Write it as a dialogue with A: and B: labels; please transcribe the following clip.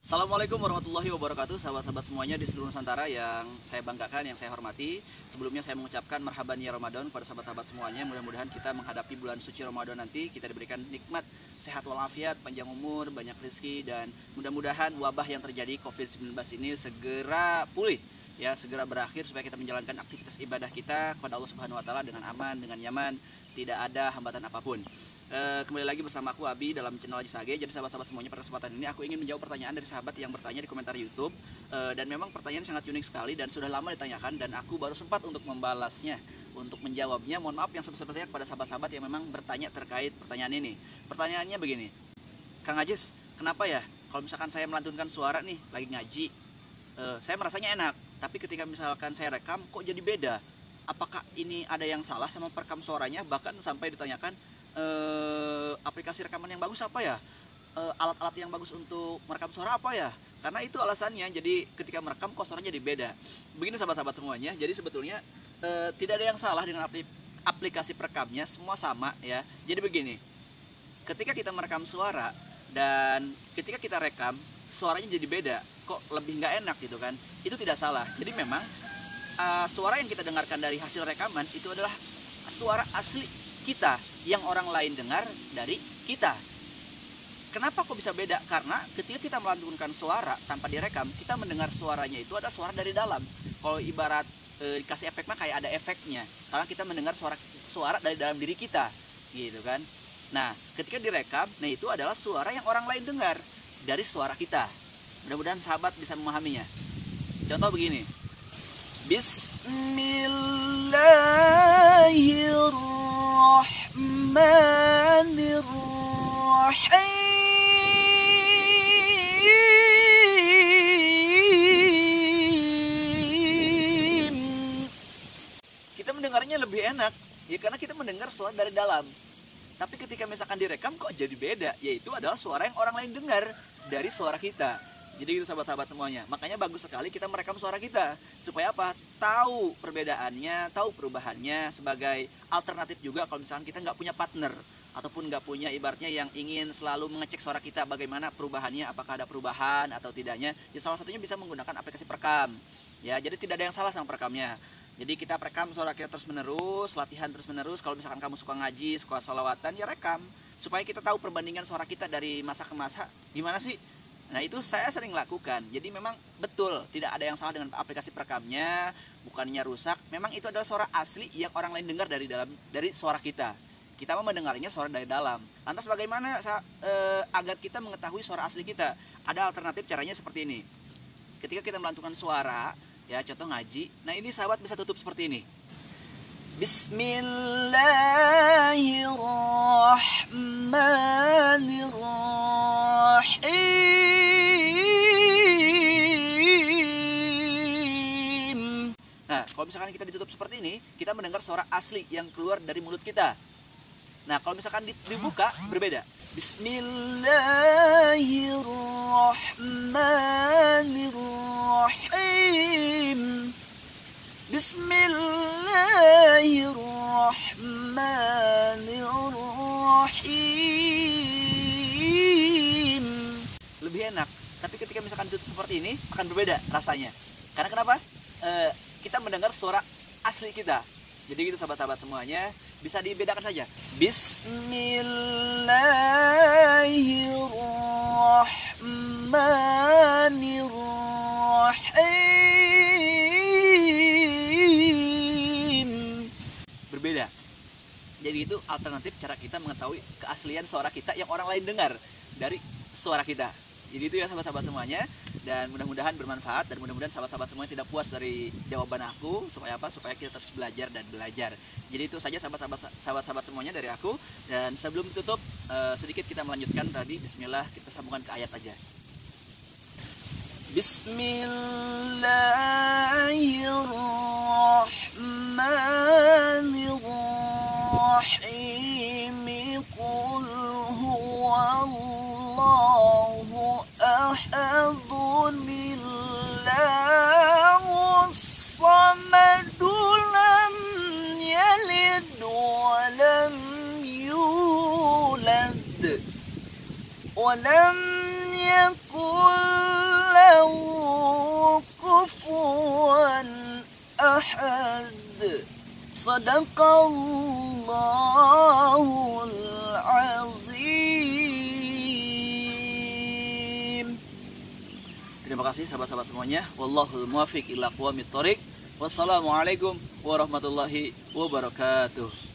A: Assalamualaikum warahmatullahi wabarakatuh, sahabat-sahabat semuanya di seluruh Nusantara yang saya banggakan, yang saya hormati. Sebelumnya saya mengucapkan marhaban ya Ramadan kepada sahabat-sahabat semuanya. Mudah-mudahan kita menghadapi bulan suci Ramadan nanti kita diberikan nikmat, sehat walafiat, panjang umur, banyak rezeki, dan mudah-mudahan wabah yang terjadi COVID-19 ini segera pulih, ya segera berakhir supaya kita menjalankan aktivitas ibadah kita kepada Allah Subhanahu wa taala dengan aman, dengan nyaman, tidak ada hambatan apapun. Kembali lagi bersama aku Abi dalam channel Haji Sage. Jadi sahabat-sahabat semuanya, pada kesempatan ini aku ingin menjawab pertanyaan dari sahabat yang bertanya di komentar YouTube. Dan memang pertanyaan sangat unik sekali dan sudah lama ditanyakan, dan aku baru sempat untuk membalasnya, untuk menjawabnya. Mohon maaf yang sebesar-besarnya kepada sahabat-sahabat yang memang bertanya terkait pertanyaan ini. Pertanyaannya begini, Kang Ajis, kenapa ya kalau misalkan saya melantunkan suara nih lagi ngaji, saya merasanya enak, tapi ketika misalkan saya rekam kok jadi beda? Apakah ini ada yang salah sama perekam suaranya? Bahkan sampai ditanyakan, aplikasi rekaman yang bagus apa ya, alat-alat yang bagus untuk merekam suara apa ya, karena itu alasannya. Jadi ketika merekam kok suaranya jadi beda. Begini sahabat-sahabat semuanya, jadi sebetulnya tidak ada yang salah dengan aplikasi perekamnya, semua sama ya. Jadi begini, ketika kita merekam suara dan ketika kita rekam suaranya jadi beda, kok lebih nggak enak gitu kan, itu tidak salah. Jadi memang suara yang kita dengarkan dari hasil rekaman itu adalah suara asli kita yang orang lain dengar dari kita. Kenapa kok bisa beda? Karena ketika kita melantunkan suara tanpa direkam, kita mendengar suaranya itu ada suara dari dalam. Kalau ibarat dikasih efek mah kayak ada efeknya, karena kita mendengar suara dari dalam diri kita, gitu kan. Nah, ketika direkam, nah itu adalah suara yang orang lain dengar dari suara kita. Mudah-mudahan sahabat bisa memahaminya. Contoh begini, Bismillahirrahmanirrahim. Kita mendengarnya lebih enak, ya karena kita mendengar suara dari dalam. Tapi ketika misalkan direkam kok jadi beda, yaitu adalah suara yang orang lain dengar dari suara kita. Jadi itu sahabat-sahabat semuanya. Makanya bagus sekali kita merekam suara kita. Supaya apa? Tahu perbedaannya, tahu perubahannya, sebagai alternatif juga kalau misalkan kita nggak punya partner, ataupun nggak punya ibaratnya yang ingin selalu mengecek suara kita bagaimana perubahannya, apakah ada perubahan atau tidaknya. Ya salah satunya bisa menggunakan aplikasi perekam. Ya, jadi tidak ada yang salah sama perekamnya. Jadi kita perekam suara kita terus menerus, latihan terus menerus. Kalau misalkan kamu suka ngaji, suka sholawatan, ya rekam. Supaya kita tahu perbandingan suara kita dari masa ke masa gimana sih. Nah itu saya sering lakukan. Jadi memang betul tidak ada yang salah dengan aplikasi perekamnya, bukannya rusak. Memang itu adalah suara asli yang orang lain dengar dari suara kita. Kita mau mendengarnya suara dari dalam. Lantas bagaimana agar kita mengetahui suara asli kita? Ada alternatif, caranya seperti ini. Ketika kita melantunkan suara, ya contoh ngaji. Nah ini sahabat bisa tutup seperti ini. Bismillahirrahmanirrahim. Nah, kalau misalkan kita ditutup seperti ini, kita mendengar suara asli yang keluar dari mulut kita. Nah, kalau misalkan dibuka, berbeda. Bismillahirrahmanirrahim. Bismillahirrahmanirrahim. Lebih enak. Tapi ketika misalkan ditutup seperti ini, akan berbeda rasanya. Karena kenapa? Kita mendengar suara asli kita. Jadi gitu sahabat-sahabat semuanya, bisa dibedakan saja. Bismillahirrahmanirrahim. Berbeda. Jadi itu alternatif cara kita mengetahui keaslian suara kita yang orang lain dengar dari suara kita. Jadi itu ya sahabat-sahabat semuanya, dan mudah-mudahan bermanfaat, dan mudah-mudahan sahabat-sahabat semuanya tidak puas dari jawaban aku. Supaya apa? Supaya kita terus belajar dan belajar. Jadi itu saja sahabat-sahabat semuanya dari aku. Dan sebelum tutup, sedikit kita melanjutkan tadi. Bismillah, kita sambungkan ke ayat aja. Bismillahirrahmanirrahim. Qul huwallahu ahadun illahus samadu lam yalid wa lam yulad wa lam yakul Sadaqallahul azim. Terima kasih sahabat-sahabat semuanya. Wallahul muwaffiq ila aqwamit thoriq. Wassalamualaikum warahmatullahi wabarakatuh.